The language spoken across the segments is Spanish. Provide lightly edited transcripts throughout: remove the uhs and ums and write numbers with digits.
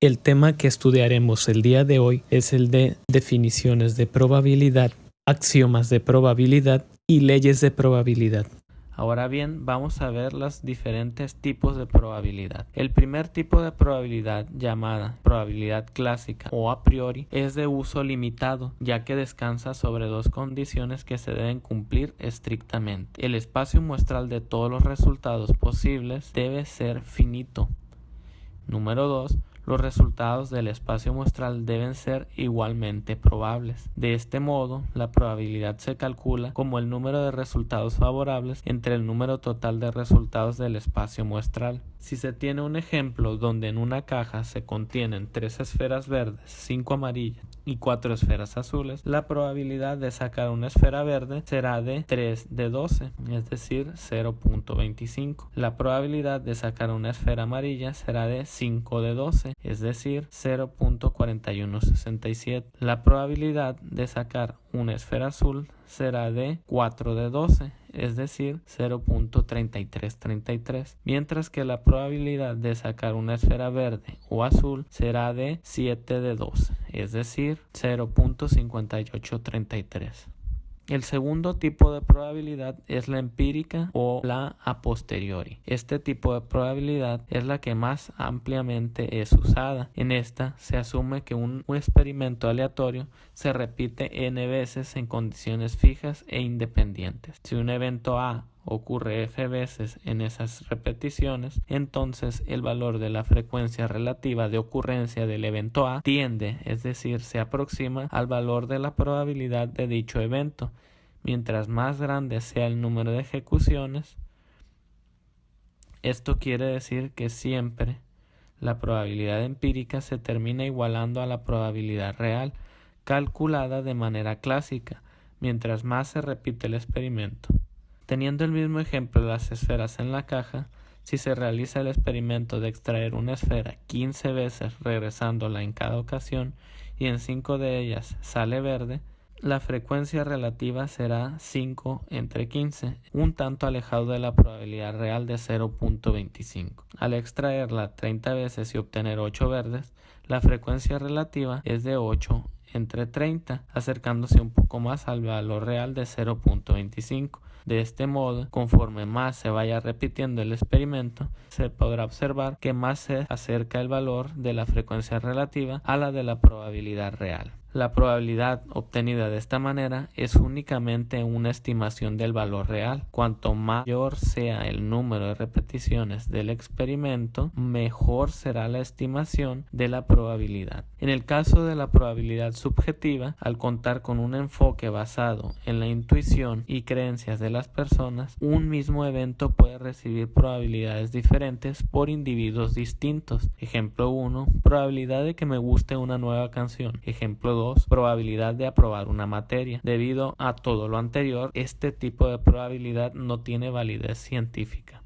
El tema que estudiaremos el día de hoy es el de definiciones de probabilidad, axiomas de probabilidad y leyes de probabilidad. Ahora bien, vamos a ver los diferentes tipos de probabilidad. El primer tipo de probabilidad, llamada probabilidad clásica o a priori, es de uso limitado, ya que descansa sobre dos condiciones que se deben cumplir estrictamente. El espacio muestral de todos los resultados posibles debe ser finito. Número 2. Los resultados del espacio muestral deben ser igualmente probables. De este modo, la probabilidad se calcula como el número de resultados favorables entre el número total de resultados del espacio muestral. Si se tiene un ejemplo donde en una caja se contienen 3 esferas verdes, 5 amarillas y 4 esferas azules, la probabilidad de sacar una esfera verde será de 3 de 12, es decir, 0.25. La probabilidad de sacar una esfera amarilla será de 5 de 12, es decir, 0.4167. La probabilidad de sacar una esfera azul será de 4 de 12, es decir, 0.3333, mientras que la probabilidad de sacar una esfera verde o azul será de 7 de 12, es decir, 0.5833. El segundo tipo de probabilidad es la empírica o la a posteriori. Este tipo de probabilidad es la que más ampliamente es usada. En esta se asume que un experimento aleatorio se repite n veces en condiciones fijas e independientes. Si un evento A ocurre f veces en esas repeticiones, entonces el valor de la frecuencia relativa de ocurrencia del evento A tiende, es decir, se aproxima al valor de la probabilidad de dicho evento. Mientras más grande sea el número de ejecuciones, esto quiere decir que siempre la probabilidad empírica se termina igualando a la probabilidad real, calculada de manera clásica, mientras más se repite el experimento. Teniendo el mismo ejemplo de las esferas en la caja, si se realiza el experimento de extraer una esfera 15 veces regresándola en cada ocasión y en 5 de ellas sale verde, la frecuencia relativa será 5 entre 15, un tanto alejado de la probabilidad real de 0.25. Al extraerla 30 veces y obtener 8 verdes, la frecuencia relativa es de 8 entre 30, acercándose un poco más al valor real de 0.25. De este modo, conforme más se vaya repitiendo el experimento, se podrá observar que más se acerca el valor de la frecuencia relativa a la de la probabilidad real. La probabilidad obtenida de esta manera es únicamente una estimación del valor real. Cuanto mayor sea el número de repeticiones del experimento, mejor será la estimación de la probabilidad. En el caso de la probabilidad subjetiva, al contar con un enfoque basado en la intuición y creencias de las personas, un mismo evento puede recibir probabilidades diferentes por individuos distintos. Ejemplo 1, probabilidad de que me guste una nueva canción. Ejemplo 2, probabilidad de aprobar una materia. Debido a todo lo anterior, este tipo de probabilidad no tiene validez científica.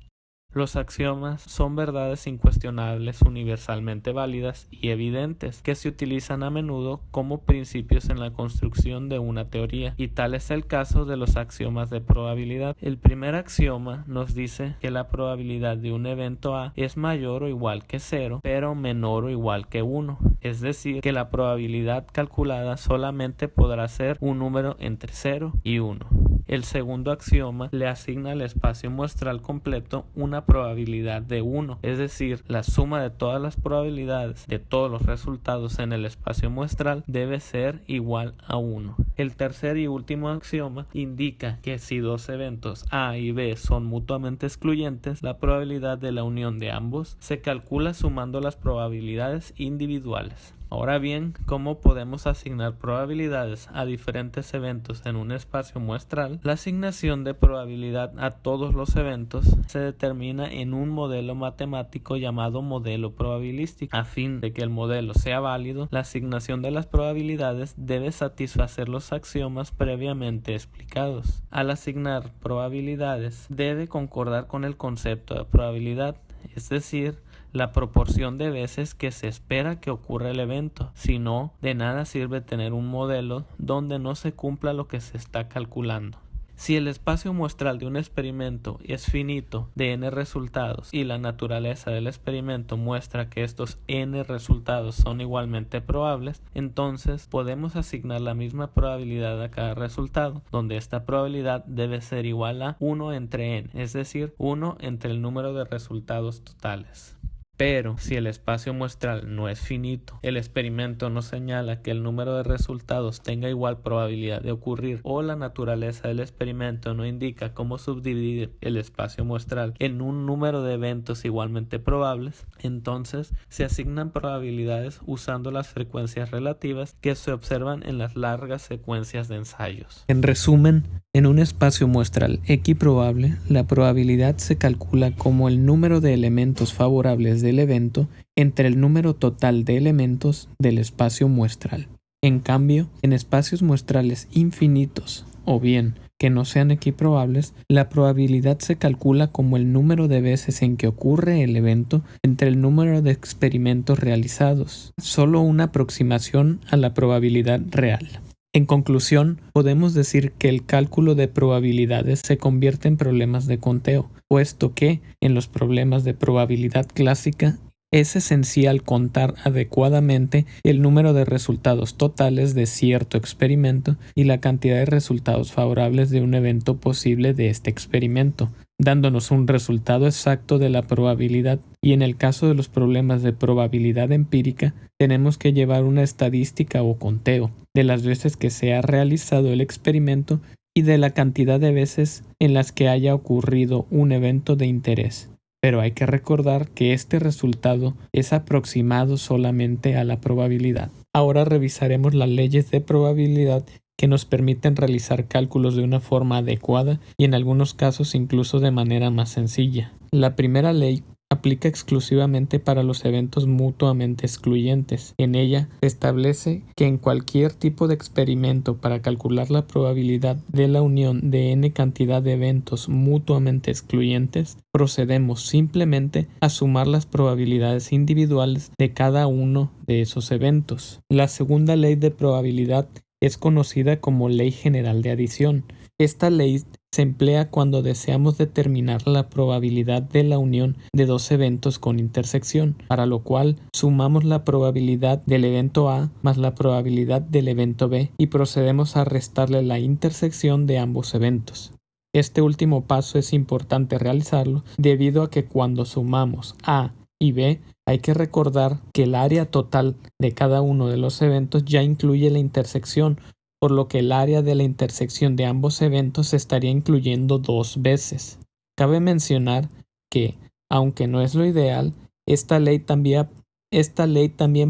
Los axiomas son verdades incuestionables, universalmente válidas y evidentes, que se utilizan a menudo como principios en la construcción de una teoría, y tal es el caso de los axiomas de probabilidad. El primer axioma nos dice que la probabilidad de un evento A es mayor o igual que 0, pero menor o igual que 1, es decir, que la probabilidad calculada solamente podrá ser un número entre 0 y 1. El segundo axioma le asigna al espacio muestral completo una probabilidad de 1, es decir, la suma de todas las probabilidades de todos los resultados en el espacio muestral debe ser igual a 1. El tercer y último axioma indica que si dos eventos A y B son mutuamente excluyentes, la probabilidad de la unión de ambos se calcula sumando las probabilidades individuales. Ahora bien, ¿cómo podemos asignar probabilidades a diferentes eventos en un espacio muestral? La asignación de probabilidad a todos los eventos se determina en un modelo matemático llamado modelo probabilístico. A fin de que el modelo sea válido, la asignación de las probabilidades debe satisfacer los axiomas previamente explicados. Al asignar probabilidades, debe concordar con el concepto de probabilidad, es decir, la proporción de veces que se espera que ocurra el evento. Si no, de nada sirve tener un modelo donde no se cumpla lo que se está calculando. Si el espacio muestral de un experimento es finito de n resultados y la naturaleza del experimento muestra que estos n resultados son igualmente probables, entonces podemos asignar la misma probabilidad a cada resultado, donde esta probabilidad debe ser igual a 1 entre n, es decir, 1 entre el número de resultados totales. Pero si el espacio muestral no es finito, el experimento no señala que el número de resultados tenga igual probabilidad de ocurrir o la naturaleza del experimento no indica cómo subdividir el espacio muestral en un número de eventos igualmente probables, entonces se asignan probabilidades usando las frecuencias relativas que se observan en las largas secuencias de ensayos. En resumen, en un espacio muestral equiprobable, la probabilidad se calcula como el número de elementos favorables del evento entre el número total de elementos del espacio muestral. En cambio, en espacios muestrales infinitos, o bien que no sean equiprobables, la probabilidad se calcula como el número de veces en que ocurre el evento entre el número de experimentos realizados, solo una aproximación a la probabilidad real. En conclusión, podemos decir que el cálculo de probabilidades se convierte en problemas de conteo, puesto que, en los problemas de probabilidad clásica, es esencial contar adecuadamente el número de resultados totales de cierto experimento y la cantidad de resultados favorables de un evento posible de este experimento, dándonos un resultado exacto de la probabilidad, y en el caso de los problemas de probabilidad empírica, tenemos que llevar una estadística o conteo de las veces que se ha realizado el experimento y de la cantidad de veces en las que haya ocurrido un evento de interés. Pero hay que recordar que este resultado es aproximado solamente a la probabilidad. Ahora revisaremos las leyes de probabilidad que nos permiten realizar cálculos de una forma adecuada y en algunos casos incluso de manera más sencilla. La primera ley aplica exclusivamente para los eventos mutuamente excluyentes. En ella se establece que en cualquier tipo de experimento para calcular la probabilidad de la unión de n cantidad de eventos mutuamente excluyentes, procedemos simplemente a sumar las probabilidades individuales de cada uno de esos eventos. La segunda ley de probabilidad es conocida como ley general de adición. Esta ley se emplea cuando deseamos determinar la probabilidad de la unión de dos eventos con intersección, para lo cual sumamos la probabilidad del evento A más la probabilidad del evento B y procedemos a restarle la intersección de ambos eventos. Este último paso es importante realizarlo debido a que cuando sumamos A y B, hay que recordar que el área total de cada uno de los eventos ya incluye la intersección, por lo que el área de la intersección de ambos eventos se estaría incluyendo dos veces. Cabe mencionar que, aunque no es lo ideal, esta ley también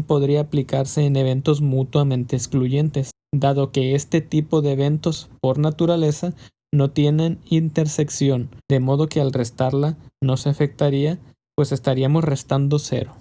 podría aplicarse en eventos mutuamente excluyentes, dado que este tipo de eventos, por naturaleza, no tienen intersección, de modo que al restarla no se afectaría, pues estaríamos restando 0.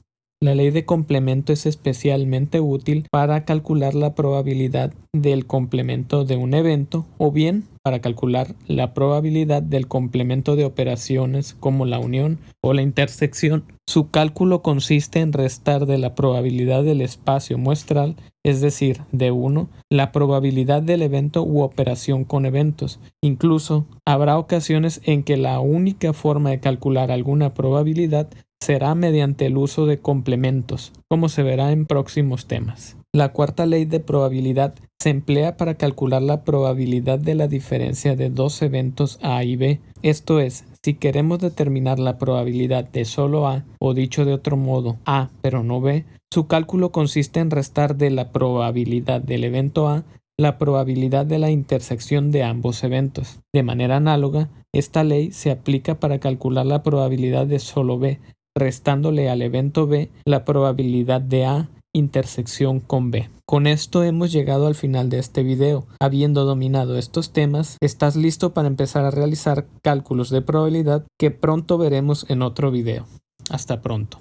La ley de complemento es especialmente útil para calcular la probabilidad del complemento de un evento o bien para calcular la probabilidad del complemento de operaciones como la unión o la intersección. Su cálculo consiste en restar de la probabilidad del espacio muestral, es decir, de 1, la probabilidad del evento u operación con eventos. Incluso habrá ocasiones en que la única forma de calcular alguna probabilidad será mediante el uso de complementos, como se verá en próximos temas. La cuarta ley de probabilidad se emplea para calcular la probabilidad de la diferencia de dos eventos A y B. Esto es, si queremos determinar la probabilidad de solo A, o dicho de otro modo, A pero no B, su cálculo consiste en restar de la probabilidad del evento A la probabilidad de la intersección de ambos eventos. De manera análoga, esta ley se aplica para calcular la probabilidad de solo B, restándole al evento B la probabilidad de A intersección con B. Con esto hemos llegado al final de este video. Habiendo dominado estos temas, estás listo para empezar a realizar cálculos de probabilidad que pronto veremos en otro video. Hasta pronto.